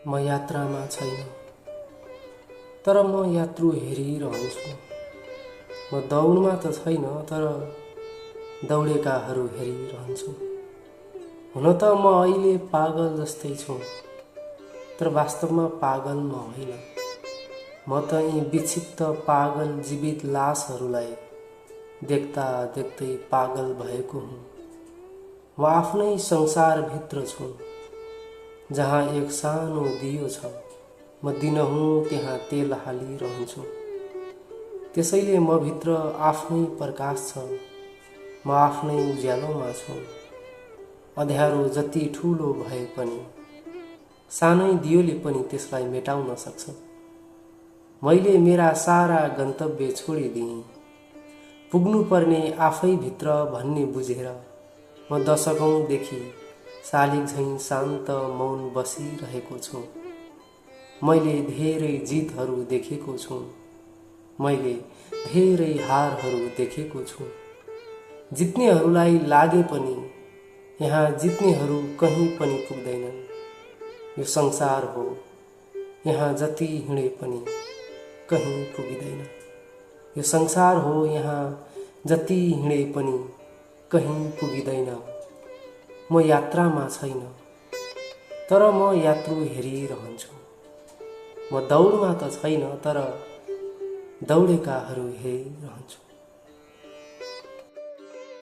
म यात्रामा छैन, तर म यात्रु हेरिरहन्छु। म दौडमा त छैन, तर दौडेकाहरू हेरिरहन्छु। हुन त म अहिले पागल जस्तै छु, तर वास्तवमा पागल म होइन। म त यी विक्षिप्त पागल जीवित लासहरूलाई देख्दा देख्दै पागल भएको हुँ। म आफ्नै संसारभित्र छु, जहाँ एक सानो दियो छ। म दिनहुँ त्यहाँ तेल हालिरहन्छु। त्यसैले म भित्र आफ्नै प्रकाश छ। म आफ्नै उज्यालोमा छु। अँध्यारो जति ठुलो भए पनि सानै दियोले पनि त्यसलाई मेटाउन सक्छ। मैले मेरा सारा गन्तव्य छोडिदिएँ। पुग्नुपर्ने आफै भित्र भन्ने बुझेर म दशकौंदेखि शालिग झैं शान्त मौन बसिरहेको छु। मैले धेरै जितहरू देखेको छु। मैले धेरै हारहरू देखेको छु। जित्नेहरूलाई लागे पनि यहाँ जित्नेहरू कहीँ पनि पुग्दैनन्। यो संसार हो, यहाँ जति हिँडे पनि कहीँ पुगिँदैन। यो संसार हो, यहाँ जति हिँडे पनि कहीँ पुगिँदैन। म यात्रामा छैन, तर म यात्रु हेरिरहन्छु। म दौडमा त छैन, तर दौडेकाहरू हेरिरहन्छु।